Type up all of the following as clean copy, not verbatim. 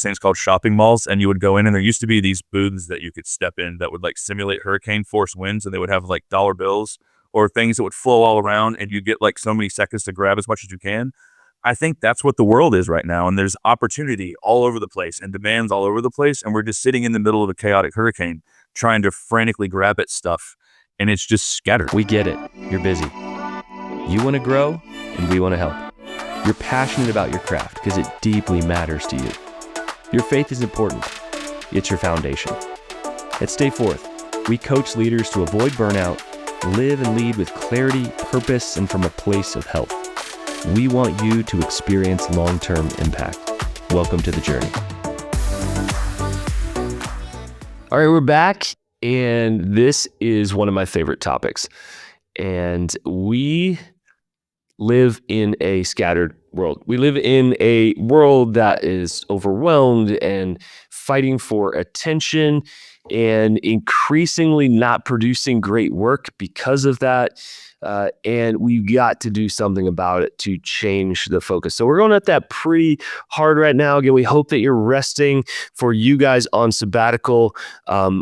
things called shopping malls, and you would go in and there used to be these booths that you could step in that would like simulate hurricane force winds, and they would have like dollar bills or things that would flow all around, and you get like so many seconds to grab as much as you can. I think that's what the world is right now, and there's opportunity all over the place and demands all over the place, and we're just sitting in the middle of a chaotic hurricane trying to frantically grab at stuff, and it's just scattered. We get it. You're busy. You want to grow, and we want to help. You're passionate about your craft because it deeply matters to you. Your faith is important. It's your foundation. At Stay Forth, we coach leaders to avoid burnout, live and lead with clarity, purpose, and from a place of health. We want you to experience long-term impact. Welcome to the journey. All right, we're back, and this is one of my favorite topics. And we live in a scattered world. We live in a world that is overwhelmed and fighting for attention and increasingly not producing great work because of that. And we've got to do something about it to change the focus. So we're going at that pretty hard right now. Again, we hope that you're resting. For you guys on sabbatical,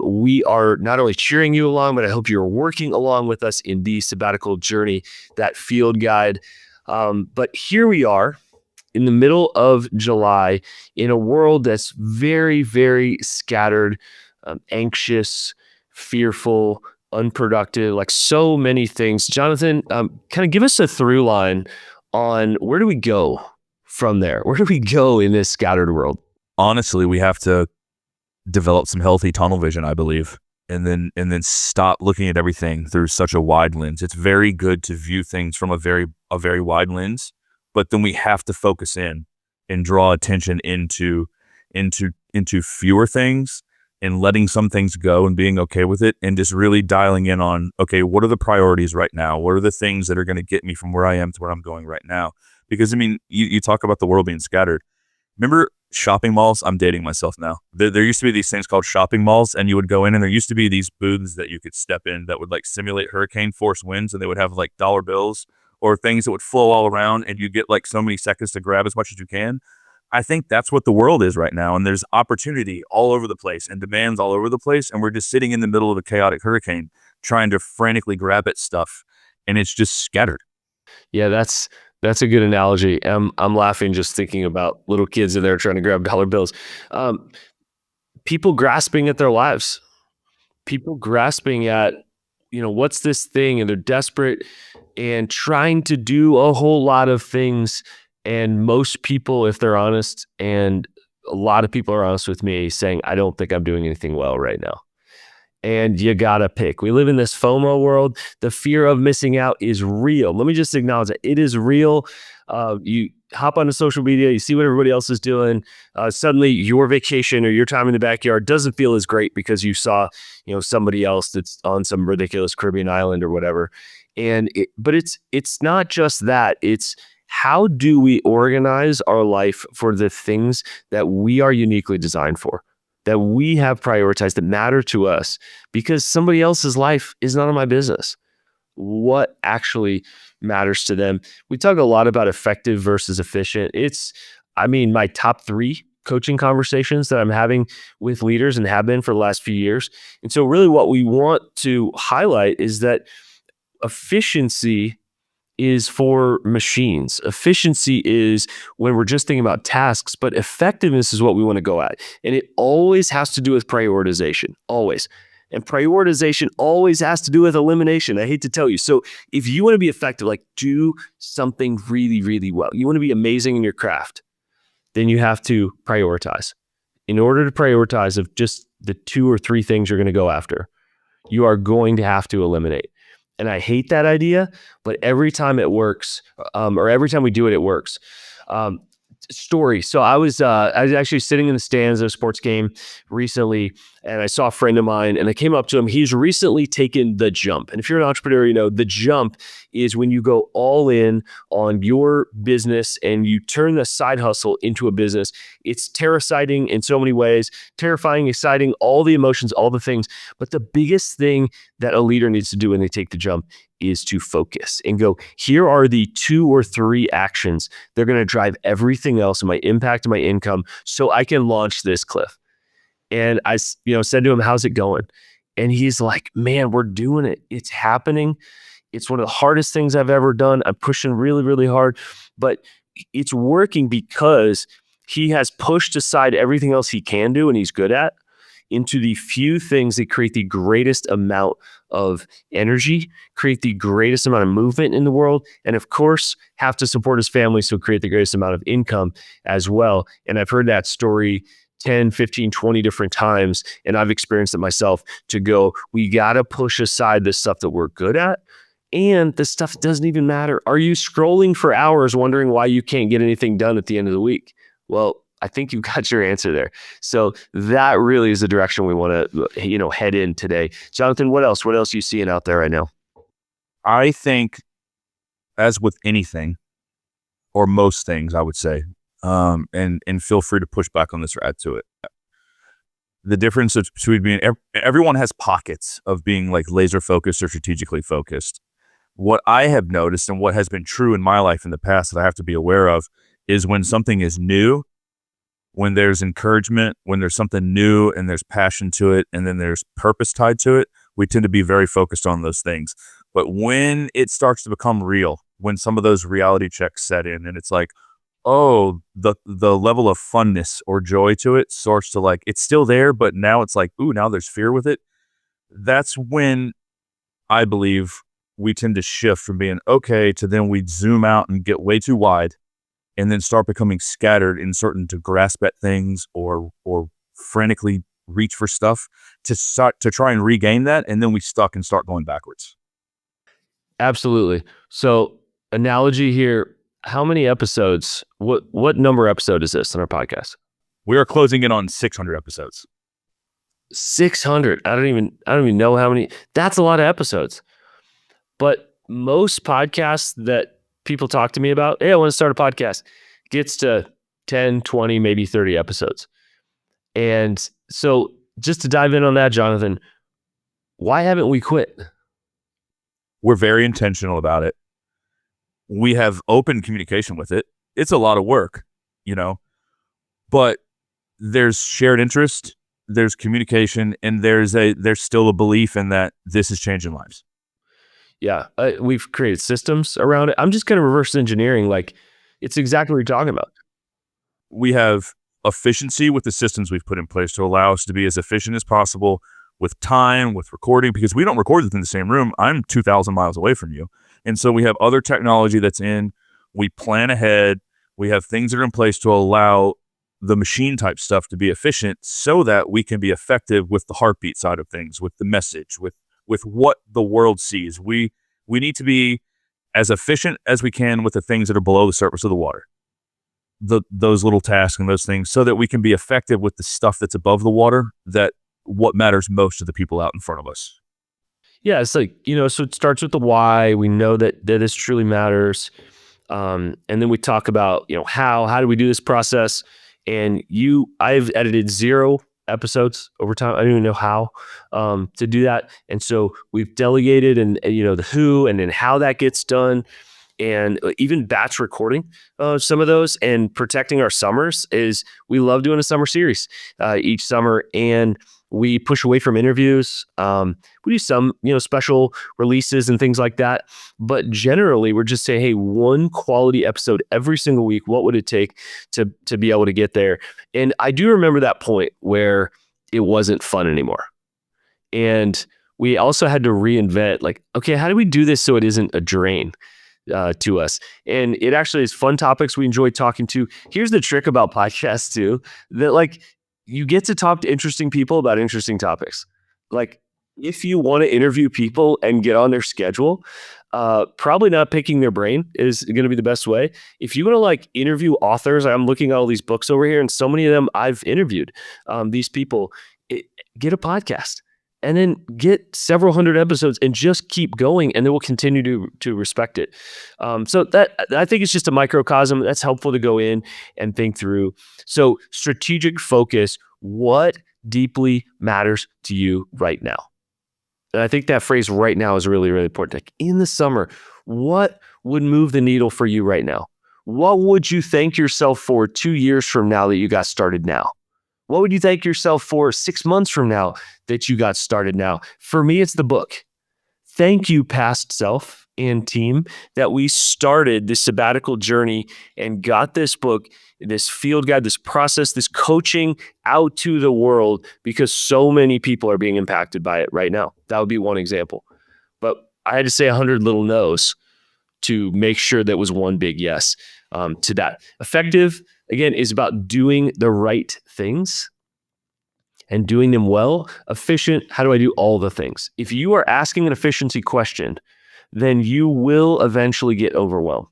we are not only cheering you along, but I hope you're working along with us in the sabbatical journey, that field guide. But here we are in the middle of July in a world that's very, very scattered, anxious, fearful, unproductive, like so many things. Jonathan, kind of give us a through line on where do we go from there? Where do we go in this scattered world? Honestly, we have to develop some healthy tunnel vision, I believe, and then stop looking at everything through such a wide lens. It's very good to view things from a very wide lens, but then we have to focus in and draw attention into fewer things, and letting some things go and being okay with it, and just really dialing in on, okay, what are the priorities right now? What are the things that are going to get me from where I am to where I'm going right now? Because, I mean, you talk about the world being scattered. Remember shopping malls? I'm dating myself now. There used to be these things called shopping malls, and you would go in and there used to be these booths that you could step in that would like simulate hurricane force winds, and they would have like dollar bills or things that would flow all around, and you get like so many seconds to grab as much as you can. I think that's what the world is right now, and there's opportunity all over the place and demands all over the place, and we're just sitting in the middle of a chaotic hurricane trying to frantically grab at stuff, and it's just scattered. Yeah, that's a good analogy. I'm laughing just thinking about little kids in there trying to grab dollar bills. People grasping at their lives. People grasping at, what's this thing, and they're desperate and trying to do a whole lot of things. And most people, if they're honest, and a lot of people are honest with me, saying, I don't think I'm doing anything well right now. And you gotta pick. We live in this FOMO world. The fear of missing out is real. Let me just acknowledge that it is real. You hop onto social media, you see what everybody else is doing. Suddenly your vacation or your time in the backyard doesn't feel as great because you saw, somebody else that's on some ridiculous Caribbean island or whatever. But it's not just that. It's how do we organize our life for the things that we are uniquely designed for, that we have prioritized, that matter to us, because somebody else's life is none of my business. What actually matters to them? We talk a lot about effective versus efficient. My top 3 coaching conversations that I'm having with leaders and have been for the last few years. And so really what we want to highlight is that efficiency is for machines. Efficiency is when we're just thinking about tasks, but effectiveness is what we want to go at. And it always has to do with prioritization, always. And prioritization always has to do with elimination. I hate to tell you. So if you want to be effective, like do something really, really well, you want to be amazing in your craft, then you have to prioritize. In order to prioritize of just the 2 or 3 things you're going to go after, you are going to have to eliminate. And I hate that idea, but every time it works, or every time we do it, it works. Story. So I was actually sitting in the stands at a sports game recently, and I saw a friend of mine, and I came up to him. He's recently taken the jump. And if you're an entrepreneur, the jump is when you go all in on your business and you turn the side hustle into a business. It's terrifying in so many ways, terrifying, exciting, all the emotions, all the things. But the biggest thing that a leader needs to do when they take the jump is to focus and go, here are the 2 or 3 actions. They're going to drive everything else and my impact and my income so I can launch this, Cliff. And I said to him, how's it going? And he's like, man, we're doing it. It's happening. It's one of the hardest things I've ever done. I'm pushing really, really hard, but it's working because he has pushed aside everything else he can do and he's good at into the few things that create the greatest amount of energy, create the greatest amount of movement in the world, and of course, have to support his family, so create the greatest amount of income as well. And I've heard that story 10, 15, 20 different times, and I've experienced it myself to go, we got to push aside the stuff that we're good at, and the stuff doesn't even matter. Are you scrolling for hours wondering why you can't get anything done at the end of the week? Well, I think you've got your answer there. So that really is the direction we want to, head in today. Jonathan, what else? What else are you seeing out there right now? I think, as with anything, or most things, I would say, and feel free to push back on this or add to it. The difference between being everyone has pockets of being like laser focused or strategically focused. What I have noticed and what has been true in my life in the past that I have to be aware of is when something is new, when there's encouragement, when there's something new and there's passion to it, and then there's purpose tied to it, we tend to be very focused on those things. But when it starts to become real, when some of those reality checks set in and it's like, oh, the level of funness or joy to it starts to like, it's still there, but now it's like, ooh, now there's fear with it. That's when I believe we tend to shift from being okay to then we zoom out and get way too wide and then start becoming scattered and certain to grasp at things or frantically reach for stuff to try and regain that. And then we stuck and start going backwards. Absolutely. So analogy here, how many episodes, what number episode is this on our podcast? We are closing in on 600 episodes. 600. I don't even know how many. That's a lot of episodes. But most podcasts that people talk to me about, hey, I want to start a podcast, gets to 10, 20, maybe 30 episodes. And so just to dive in on that, Jonathan, why haven't we quit? We're very intentional about it. We have open communication with it. It's a lot of work, but there's shared interest, there's communication, and there's still a belief in that this is changing lives. Yeah, we've created systems around it. I'm just kind of reverse engineering. Like, it's exactly what you're talking about. We have efficiency with the systems we've put in place to allow us to be as efficient as possible with time, with recording, because we don't record within the same room. I'm 2,000 miles away from you. And so we have other technology that's in. We plan ahead. We have things that are in place to allow the machine type stuff to be efficient so that we can be effective with the heartbeat side of things, with the message, with what the world sees. We need to be as efficient as we can with the things that are below the surface of the water, those little tasks and those things, so that we can be effective with the stuff that's above the water, that what matters most to the people out in front of us. Yeah, it's like, so it starts with the why. We know that this truly matters. And then we talk about, how do we do this process? And I've edited 0 episodes over time. I don't even know how to do that. And so we've delegated and the who and then how that gets done, and even batch recording some of those, and protecting our summers. Is we love doing a summer series each summer, and we push away from interviews. We do some, special releases and things like that. But generally, we're just saying, hey, one quality episode every single week. What would it take to be able to get there? And I do remember that point where it wasn't fun anymore. And we also had to reinvent, like, okay, how do we do this so it isn't a drain to us? And it actually is fun topics we enjoy talking to. Here's the trick about podcasts too, that like, you get to talk to interesting people about interesting topics. Like, if you want to interview people and get on their schedule, probably not picking their brain is going to be the best way. If you want to like interview authors, I'm looking at all these books over here, and so many of them I've interviewed these people. Get a podcast and then get several hundred episodes and just keep going, and then we'll continue to respect it. So that, I think it's just a microcosm that's helpful to go in and think through. So strategic focus, what deeply matters to you right now? And I think that phrase right now is really, really important. Like in the summer, what would move the needle for you right now? What would you thank yourself for 2 years from now that you got started now? What would you thank yourself for 6 months from now that you got started now? For me, it's the book. Thank you, past self and team, that we started this sabbatical journey and got this book, this field guide, this process, this coaching out to the world because so many people are being impacted by it right now. That would be one example. But I had to say 100 little no's to make sure that was one big yes to that. Effective, again, is about doing the right things and doing them well. Efficient, how do I do all the things? If you are asking an efficiency question, then you will eventually get overwhelmed.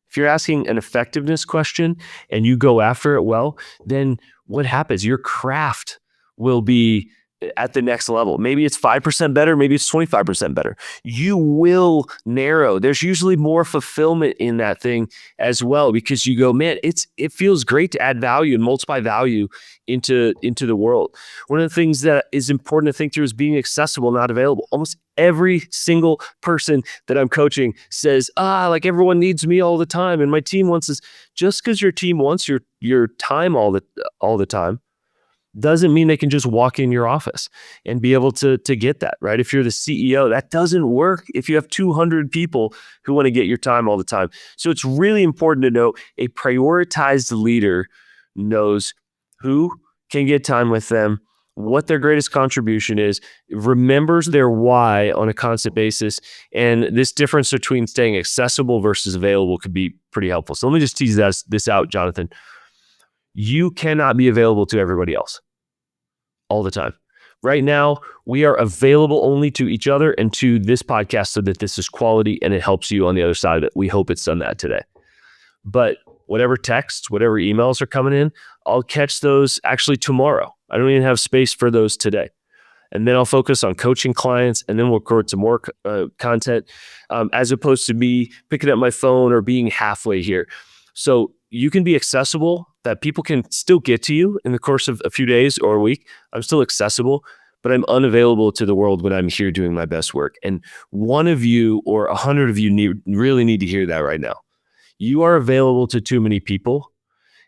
If you're asking an effectiveness question and you go after it well, then what happens? Your craft will be at the next level. Maybe it's 5% better, maybe it's 25% better. You will narrow. There's usually more fulfillment in that thing as well because you go, man, it feels great to add value and multiply value into the world. One of the things that is important to think through is being accessible, not available. Almost every single person that I'm coaching says, like everyone needs me all the time and my team wants this. Just because your team wants your time all the time doesn't mean they can just walk in your office and be able to get that, right? If you're the CEO, that doesn't work if you have 200 people who want to get your time all the time. So it's really important to know a prioritized leader knows who can get time with them, what their greatest contribution is, remembers their why on a constant basis. And this difference between staying accessible versus available could be pretty helpful. So let me just tease this out, Jonathan. You cannot be available to everybody else all the time. Right now, we are available only to each other and to this podcast so that this is quality and it helps you on the other side of it. We hope it's done that today. But whatever texts, whatever emails are coming in, I'll catch those actually tomorrow. I don't even have space for those today. And then I'll focus on coaching clients, and then we'll record some more content as opposed to me picking up my phone or being halfway here. So you can be accessible, that people can still get to you in the course of a few days or a week. I'm still accessible, but I'm unavailable to the world when I'm here doing my best work. And one of you or 100 of you really need to hear that right now. You are available to too many people.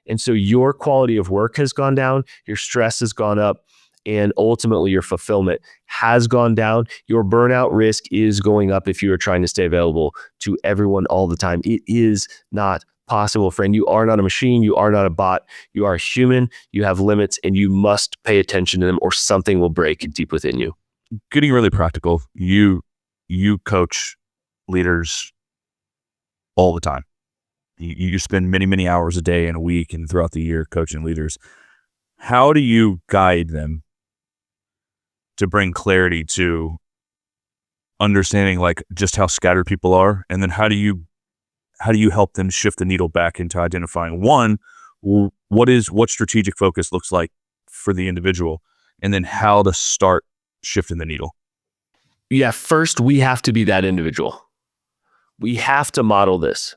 And so your quality of work has gone down, your stress has gone up, and ultimately your fulfillment has gone down. Your burnout risk is going up if you are trying to stay available to everyone all the time. It is not possible, friend. You are not a machine. You are not a bot. You are human. You have limits, and you must pay attention to them or something will break deep within you. Getting really practical, you coach leaders all the time. You spend many, many hours a day and a week and throughout the year coaching leaders. How do you guide them to bring clarity to understanding like just how scattered people are? And then how do you help them shift the needle back into identifying what strategic focus looks like for the individual, and then how to start shifting the needle? Yeah, first we have to be that individual. We have to model this.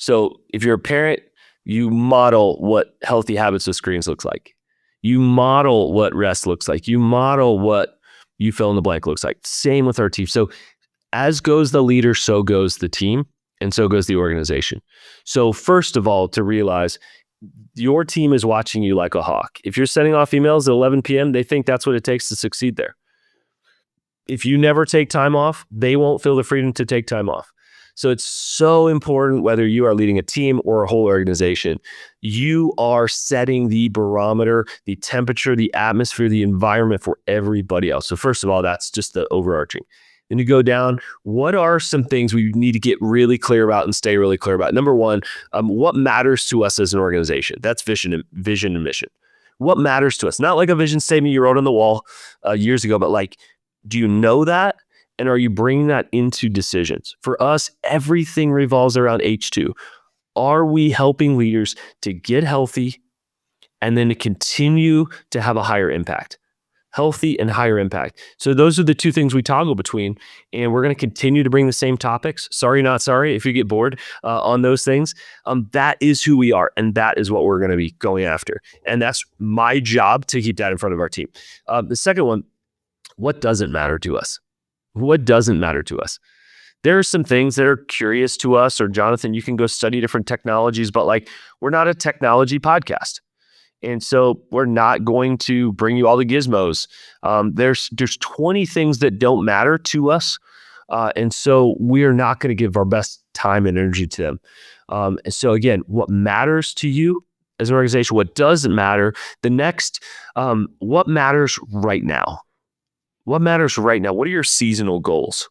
So if you're a parent, you model what healthy habits with screens looks like. You model what rest looks like. You model what you fill in the blank looks like. Same with our team. So as goes the leader, so goes the team, and so goes the organization. So first of all, to realize your team is watching you like a hawk. If you're sending off emails at 11 p.m., they think that's what it takes to succeed there. If you never take time off, they won't feel the freedom to take time off. So it's so important whether you are leading a team or a whole organization, you are setting the barometer, the temperature, the atmosphere, the environment for everybody else. So first of all, that's just the overarching. Then you go down, what are some things we need to get really clear about and stay really clear about? Number one, what matters to us as an organization? That's vision and mission. What matters to us? Not like a vision statement you wrote on the wall years ago, but like, do you know that? And are you bringing that into decisions? For us, everything revolves around H2. Are we helping leaders to get healthy and then to continue to have a higher impact? Healthy and higher impact. So those are the two things we toggle between, and we're going to continue to bring the same topics. Sorry, not sorry. If you get bored on those things, that is who we are, and that is what we're going to be going after. And that's my job to keep that in front of our team. The second one, what doesn't matter to us? What doesn't matter to us? There are some things that are curious to us, or Jonathan, you can go study different technologies, but like, we're not a technology podcast. And so we're not going to bring you all the gizmos. There's 20 things that don't matter to us. And so we're not going to give our best time and energy to them. And so again, what matters to you as an organization, what doesn't matter, the next, what matters right now? What matters right now? What are your seasonal goals?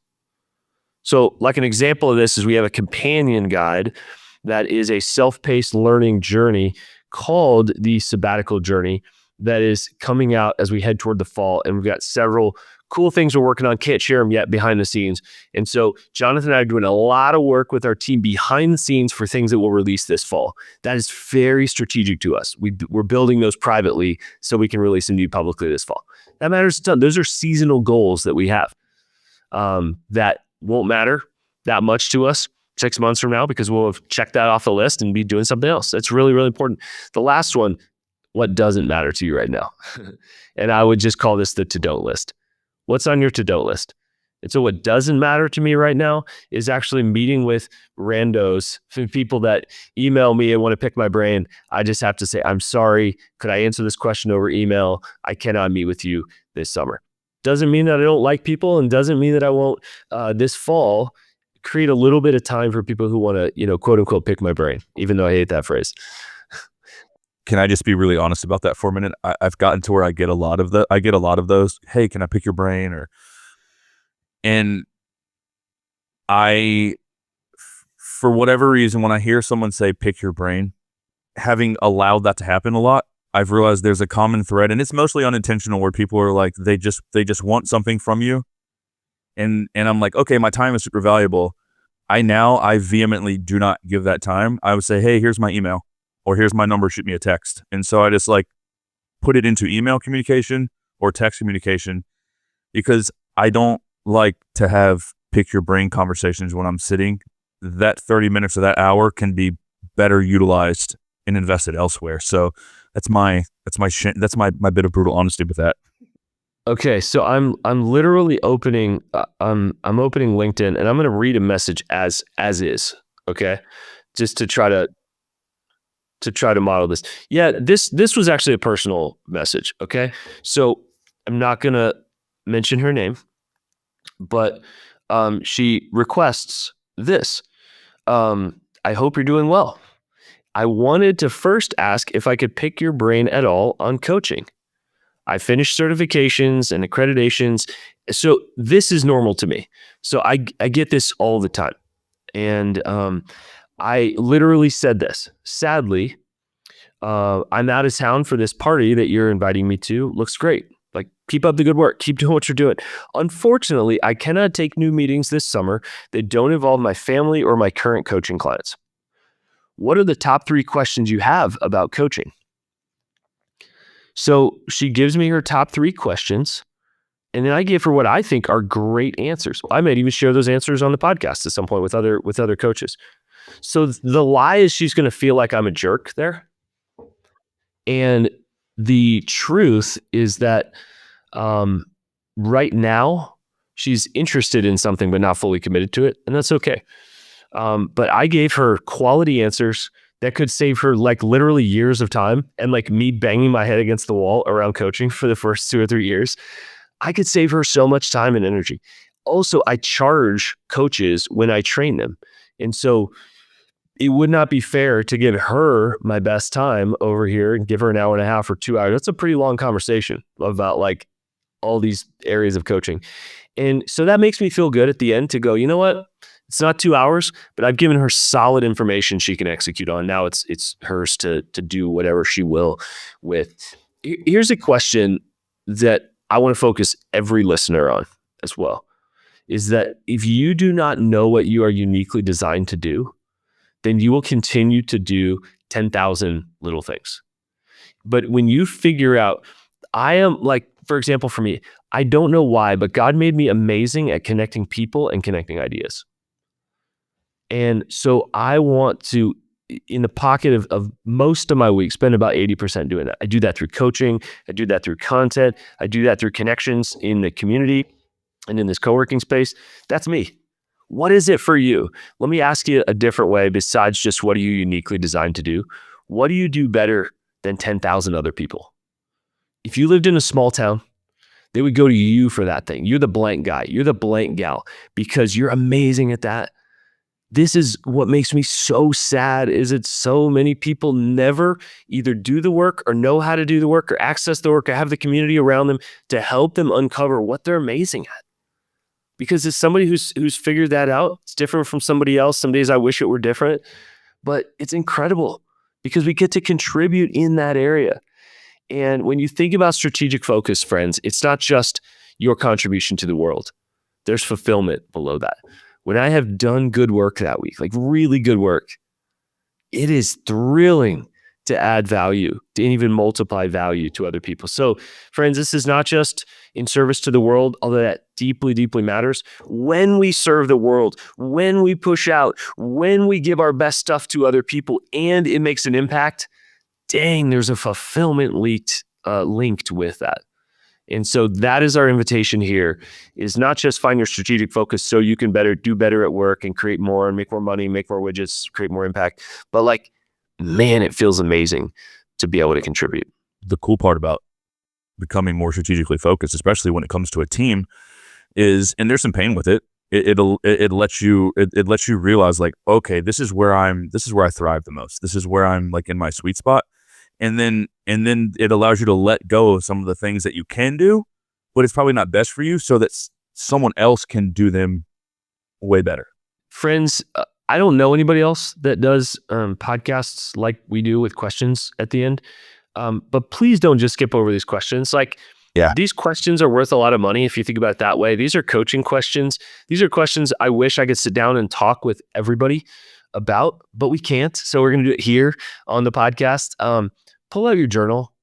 So like an example of this is we have a companion guide that is a self-paced learning journey called the Sabbatical Journey that is coming out as we head toward the fall. And we've got several cool things we're working on. Can't share them yet behind the scenes. And so Jonathan and I are doing a lot of work with our team behind the scenes for things that we'll release this fall. That is very strategic to us. We're building those privately so we can release them to you publicly this fall. That matters a ton. Those are seasonal goals that we have that won't matter that much to us 6 months from now because we'll have checked that off the list and be doing something else. That's really, really important. The last one, what doesn't matter to you right now? And I would just call this the to-don't list. What's on your to-don't list? And so what doesn't matter to me right now is actually meeting with randos, people that email me and want to pick my brain. I just have to say, I'm sorry. Could I answer this question over email? I cannot meet with you this summer. Doesn't mean that I don't like people, and doesn't mean that I won't this fall create a little bit of time for people who want to, quote unquote, pick my brain, even though I hate that phrase. Can I just be really honest about that for a minute? I've gotten to where I get a lot of those. Hey, can I pick your brain? And for whatever reason, when I hear someone say pick your brain, having allowed that to happen a lot, I've realized there's a common thread, and it's mostly unintentional, where people are like, they just want something from you. And I'm like, okay, my time is super valuable. I vehemently do not give that time. I would say, hey, here's my email, or here's my number, shoot me a text. And so I just like put it into email communication or text communication, because I don't like to have pick your brain conversations when I'm sitting. That 30 minutes of that hour can be better utilized and invested elsewhere. So that's my bit of brutal honesty with that. Okay, so I'm literally opening I'm opening LinkedIn, and I'm going to read a message as is. Okay, just to try to model this. Yeah, this was actually a personal message. Okay, so I'm not going to mention her name, but she requests this. I hope you're doing well. I wanted to first ask if I could pick your brain at all on coaching. I finished certifications and accreditations. So this is normal to me. So I get this all the time. And I literally said this. Sadly, I'm out of town for this party that you're inviting me to. Looks great. Like, keep up the good work. Keep doing what you're doing. Unfortunately, I cannot take new meetings this summer that don't involve my family or my current coaching clients. What are the top 3 questions you have about coaching? So she gives me her top 3 questions, and then I give her what I think are great answers. I might even share those answers on the podcast at some point with other coaches. So the lie is she's going to feel like I'm a jerk there. And the truth is that right now she's interested in something but not fully committed to it, and that's okay. But I gave her quality answers that could save her like literally years of time, and like me banging my head against the wall around coaching for the first 2 or 3 years. I could save her so much time and energy. Also, I charge coaches when I train them. And so it would not be fair to give her my best time over here and give her an hour and a half or 2 hours. That's a pretty long conversation about like all these areas of coaching. And so that makes me feel good at the end to go, you know what? It's not 2 hours, but I've given her solid information she can execute on. Now it's hers to do whatever she will with. Here's a question that I want to focus every listener on as well, is that if you do not know what you are uniquely designed to do, then you will continue to do 10,000 little things. But when you figure out, I am like, for example, for me, I don't know why, but God made me amazing at connecting people and connecting ideas. And so I want to, in the pocket of most of my week, spend about 80% doing that. I do that through coaching. I do that through content. I do that through connections in the community. and in this co-working space, that's me. What is it for you? Let me ask you a different way besides just what are you uniquely designed to do? What do you do better than 10,000 other people? If you lived in a small town, they would go to you for that thing. You're the blank guy. You're the blank gal because you're amazing at that. This is what makes me so sad is that so many people never either do the work or know how to do the work or access the work or have the community around them to help them uncover what they're amazing at. Because as somebody who's figured that out, it's different from somebody else. Some days I wish it were different, but it's incredible because we get to contribute in that area. And when you think about strategic focus, friends, it's not just your contribution to the world. There's fulfillment below that. When I have done good work that week, like really good work, it is thrilling to add value, to even multiply value to other people. So, friends, this is not just in service to the world, although that deeply, deeply matters. When we serve the world, when we push out, when we give our best stuff to other people and it makes an impact, dang, there's a fulfillment linked with that. And so that is our invitation here is not just find your strategic focus so you can do better at work and create more and make more money, make more widgets, create more impact. But like, man, it feels amazing to be able to contribute. The cool part about becoming more strategically focused, especially when it comes to a team, is, and there's some pain with it. It lets you realize like, okay, this is where I thrive the most. This is where I'm like in my sweet spot. And then it allows you to let go of some of the things that you can do, but it's probably not best for you so that someone else can do them way better. Friends, I don't know anybody else that does podcasts like we do with questions at the end. But please don't just skip over these questions. Like, these questions are worth a lot of money if you think about it that way. These are coaching questions. These are questions I wish I could sit down and talk with everybody about, but we can't. So we're going to do it here on the podcast. Pull out your journal.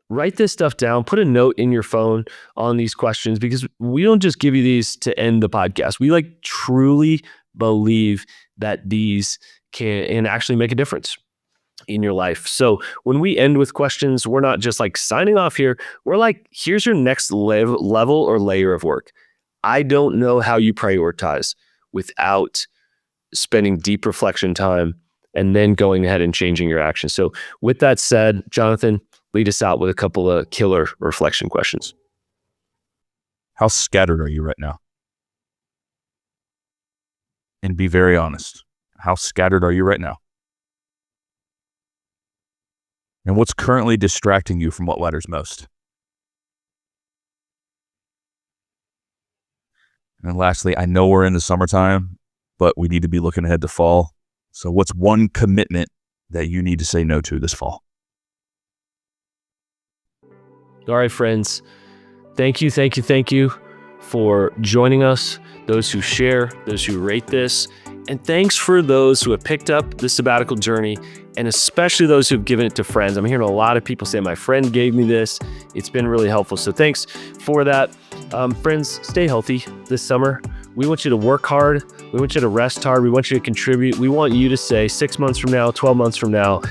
Write this stuff down. Put a note in your phone on these questions because we don't just give you these to end the podcast. We like truly believe that these can actually make a difference in your life. So when we end with questions, we're not just like signing off here. We're like, here's your next level or layer of work. I don't know how you prioritize without spending deep reflection time and then going ahead and changing your actions. So with that said, Jonathan, lead us out with a couple of killer reflection questions. How scattered are you right now? And be very honest. How scattered are you right now? And what's currently distracting you from what matters most? And lastly, I know we're in the summertime, but we need to be looking ahead to fall. So what's one commitment that you need to say no to this fall? All right, friends. Thank you for joining us. Those who share, those who rate this, and thanks for those who have picked up the sabbatical journey, and especially those who've given it to friends. I'm hearing a lot of people say, my friend gave me this. It's been really helpful. So thanks for that. Friends, stay healthy this summer. We want you to work hard. We want you to rest hard. We want you to contribute. We want you to say 6 months from now, 12 months from now,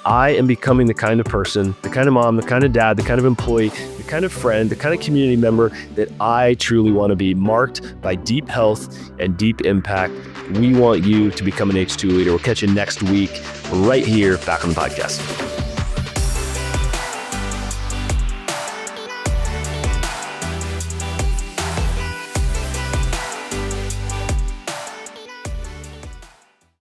I am becoming the kind of person, the kind of mom, the kind of dad, the kind of employee, the kind of friend, the kind of community member that I truly want to be, marked by deep health and deep impact. We want you to become an H2 leader. We'll catch you next week right here back on the podcast.